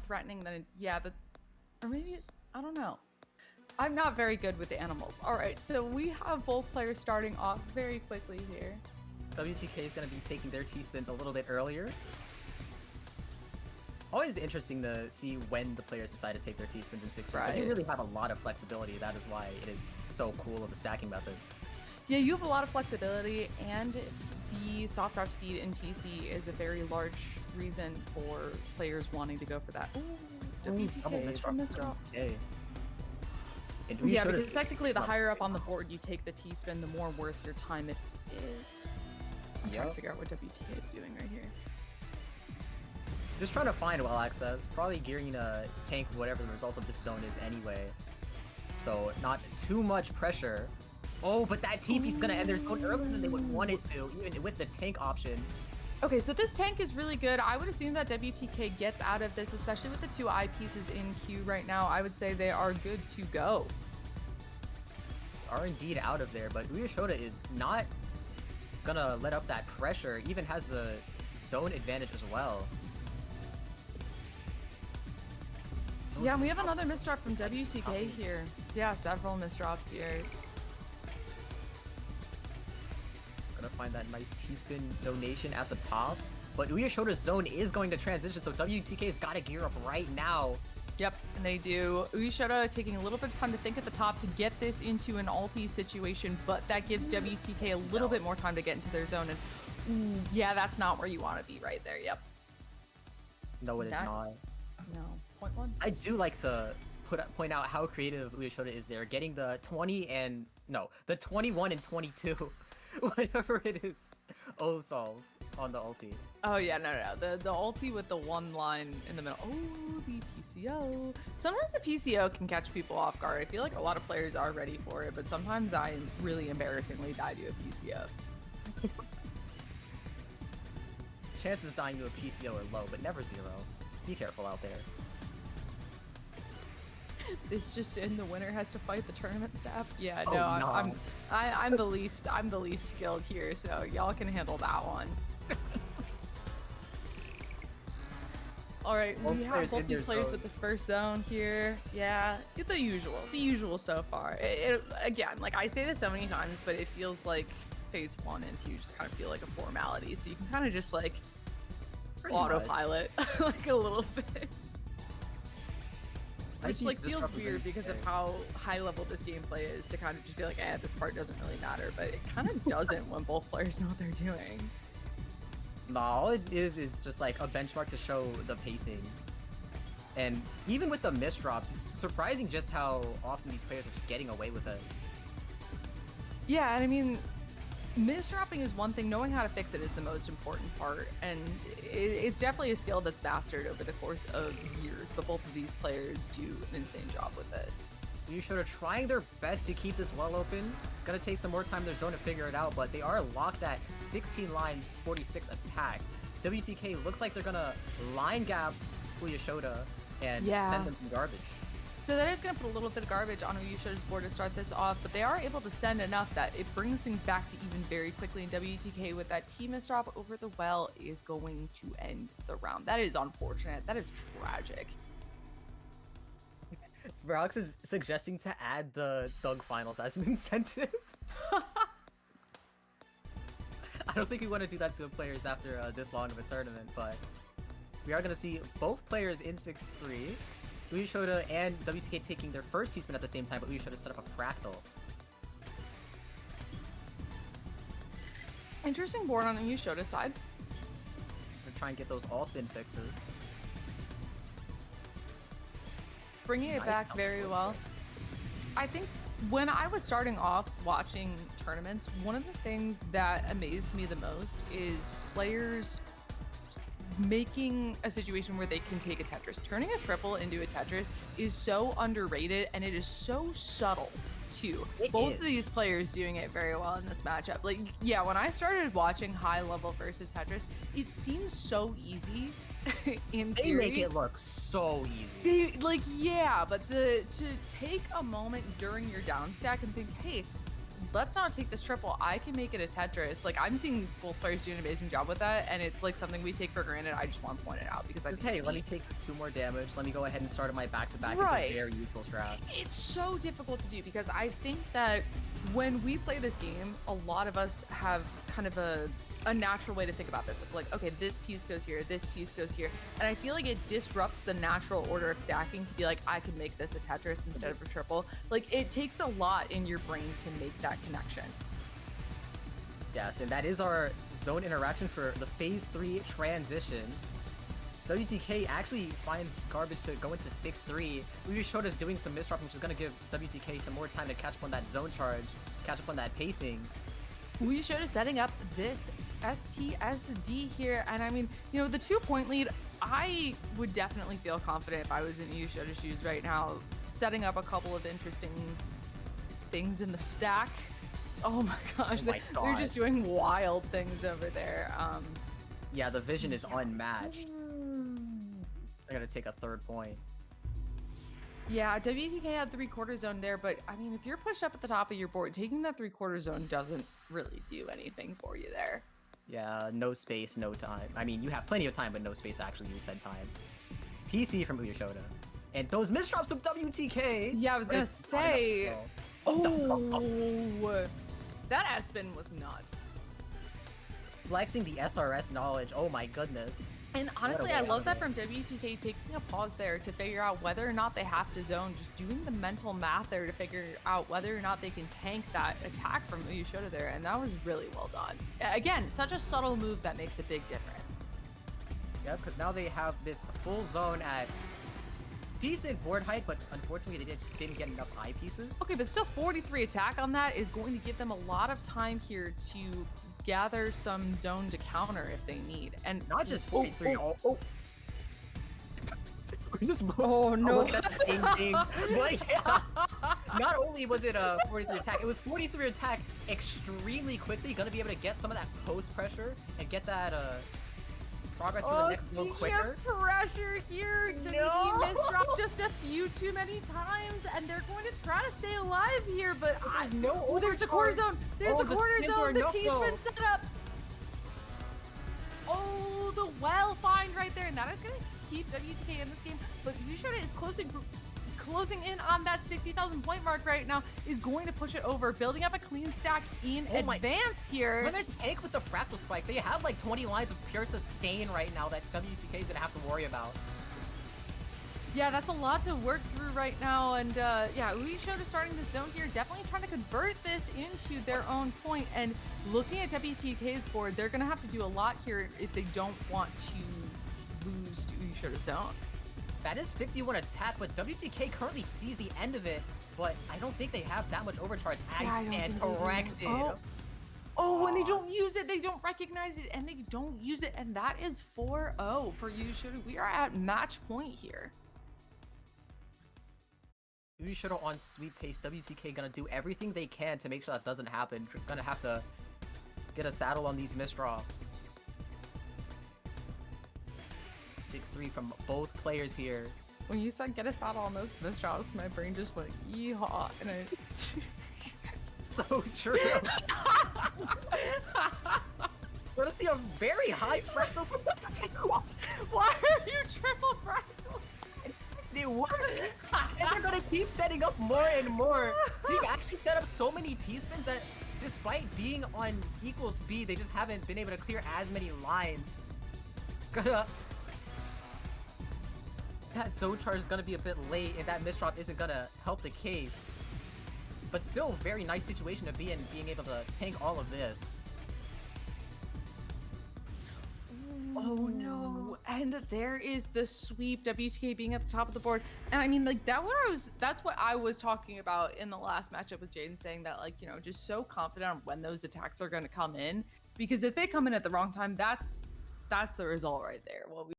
threatening than or maybe, I don't know. I'm not very good with the animals. All right, so we have both players starting off very quickly here. WTK is going to be taking their T-spins a little bit earlier. Always interesting to see when the players decide to take their T-spins in 6 because you really have a lot of flexibility. That is why it is so cool of a stacking method. Yeah, you have a lot of flexibility, and the soft drop speed in TC is a very large reason for players wanting to go for that. Ooh, WTK from this drop. Yeah, because technically the higher up on the board you take the T-spin, the more worth your time it is. I'm trying to figure out what WTK is doing right here. Just trying to find well access, probably gearing to tank whatever the result of this zone is anyway. So not too much pressure. Oh, but that TP's gonna end their zone earlier than they would want it to, even with the tank option. Okay, so this tank is really good. I would assume that WTK gets out of this, especially with the 2 eyepieces in queue right now. I would say they are good to go. Are indeed out of there, but Uyeshota is not gonna let up that pressure, even has the zone advantage as well. Yeah, and we have another misdrop from WTK here. Yeah, several misdrops here. Gonna find that nice T-spin donation at the top, but Uyeshota's zone is going to transition, so WTK's gotta gear up right now. Yep, and they do. Uyeshota taking a little bit of time to think at the top to get this into an ulti situation, but that gives WTK a little bit more time to get into their zone, and yeah, that's not where you want to be right there. Yep. No, it is not. No. Point one. I do like to point out how creative Uyeshota is there, getting the 21 and 22. Whatever it is, solve on the ulti. Oh yeah, no, the ulti with the one line in the middle. Oh, the PCO. Sometimes the PCO can catch people off guard. I feel like a lot of players are ready for it, but sometimes I really embarrassingly die to a PCO. Chances of dying to a PCO are low, but never zero. Be careful out there. This just in, the winner has to fight the tournament staff. Yeah, no, I'm the least skilled here, so y'all can handle that one. All right, we have both these players with this first zone here. Yeah, the usual so far. Again, like I say this so many times, but it feels like phase 1 and 2 just kind of feel like a formality. So you can kind of just like autopilot like a little bit. Which like feels weird because of how high level this gameplay is, to kind of just be like, this part doesn't really matter, but it kind of doesn't when both players know what they're doing. No, all it is just like a benchmark to show the pacing. And even with the misdrops, it's surprising just how often these players are just getting away with it. Yeah, and I mean, misdropping is one thing, knowing how to fix it is the most important part, and it's definitely a skill that's mastered over the course of years, but both of these players do an insane job with it. Uyeshota trying their best to keep this well open. Gonna take some more time in their zone to figure it out, but they are locked at 16 lines, 46 attack. WTK looks like they're gonna line gap Uyeshota and send them some garbage. So that is going to put a little bit of garbage on Uyeshota's board to start this off, but they are able to send enough that it brings things back to even very quickly, and WTK with that T-miss drop over the well is going to end the round. That is unfortunate. That is tragic. Brox is suggesting to add the Thug Finals as an incentive. I don't think we want to do that to the players after this long of a tournament, but we are going to see both players in 6-3. Uyeshota and WTK taking their first T-spin at the same time, but Uyeshota set up a fractal. Interesting board on the Uyeshota side. Gonna try and get those all-spin fixes. Bringing it back very well. I think when I was starting off watching tournaments, one of the things that amazed me the most is players making a situation where they can take a Tetris. Turning a triple into a Tetris is so underrated, and it is so subtle too. Both of these players doing it very well in this matchup. Like, yeah, when I started watching high level versus Tetris, it seems so easy. In theory, they make it look so easy. But to take a moment during your down stack and think, hey, let's not take this triple. I can make it a Tetris. Like, I'm seeing both players do an amazing job with that, and it's like something we take for granted. I just want to point it out because I think hey, let me take this 2 more damage. Let me go ahead and start my back-to-back. Right. It's a very useful strat. It's so difficult to do because I think that when we play this game, a lot of us have kind of a natural way to think about this. Like, okay, this piece goes here, this piece goes here. And I feel like it disrupts the natural order of stacking to be like, I can make this a Tetris instead of a triple. Like, it takes a lot in your brain to make that connection. Yes, and that is our zone interaction for the phase 3 transition. WTK actually finds garbage to go into 6-3. Uyeshota's doing some misdrop, which is going to give WTK some more time to catch up on that zone charge, catch up on that pacing. Uyeshota setting up this STSD here, and I mean, you know, the 2-point lead, I would definitely feel confident if I was in Uyeshota's shoes right now, setting up a couple of interesting things in the stack. Oh my gosh, they're just doing wild things over there. Yeah, the vision is unmatched. I gotta take a 3rd point. Yeah, WTK had 3/4 zone there, but I mean, if you're pushed up at the top of your board, taking that 3/4 zone doesn't really do anything for you there. Yeah, no space, no time. I mean, you have plenty of time, but no space to actually use said time. PC from Uyeshota. And those misdrops from WTK! Yeah, I was gonna say... Oh! That S-spin was nuts. Flexing the SRS knowledge, oh my goodness. And honestly, I love that from WTK taking a pause there to figure out whether or not they have to zone, just doing the mental math there to figure out whether or not they can tank that attack from Uyeshota there, and that was really well done. Again, such a subtle move that makes a big difference. Yeah, because now they have this full zone at decent board height, but unfortunately they just didn't get enough eyepieces. Okay, but still 43 attack on that is going to give them a lot of time here to gather some zone to counter if they need, and not just 43. We just no! Looking at the same thing. But yeah, not only was it a 43 attack, it was 43 attack extremely quickly. Gonna be able to get some of that post pressure and get that progress for the next zone quicker. Pressure here. WTK misdrop just a few too many times, and they're going to try to stay alive here, but there's no overcharge. There's the quarter zone. There's the quarter zone. The T-spin setup. Oh, the well find right there, and that is going to keep WTK in this game. But Uyeshota is closing in on that 60,000 point mark right now, is going to push it over, building up a clean stack in advance here. We're gonna tank with the fractal spike. They have like 20 lines of pure sustain right now that WTK is gonna have to worry about. Yeah, that's a lot to work through right now, and yeah, Uyeshota starting the zone here, definitely trying to convert this into their own point, and looking at WTK's board, they're gonna have to do a lot here if they don't want to lose to Uyeshota's zone. That is 51 attack, but WTK currently sees the end of it, but I don't think they have that much overcharge. I stand corrected. Oh, when they don't use it, they don't recognize it, and they don't use it, and that is 4-0 for Uyeshota. We are at match point here. Uyeshota on sweep pace. WTK gonna do everything they can to make sure that doesn't happen. Gonna have to get a saddle on these misdrops. 6-3 from both players here. When you said get a saddle on those misdrops, my brain just went yeehaw, and I... So true. We're gonna see a very high fractal from WTK. Why are you triple fractal? They work! And they're gonna keep setting up more and more. They've actually set up so many T-spins that despite being on equal speed, they just haven't been able to clear as many lines. That zone charge is gonna be a bit late, and that misdrop isn't gonna help the case. But still, very nice situation to be in, being able to tank all of this. Oh no! And there is the sweep. WTK being at the top of the board, and I mean, like that's what I was talking about in the last matchup with Jaden, saying that, like, you know, just so confident on when those attacks are going to come in, because if they come in at the wrong time, that's the result right there. Well,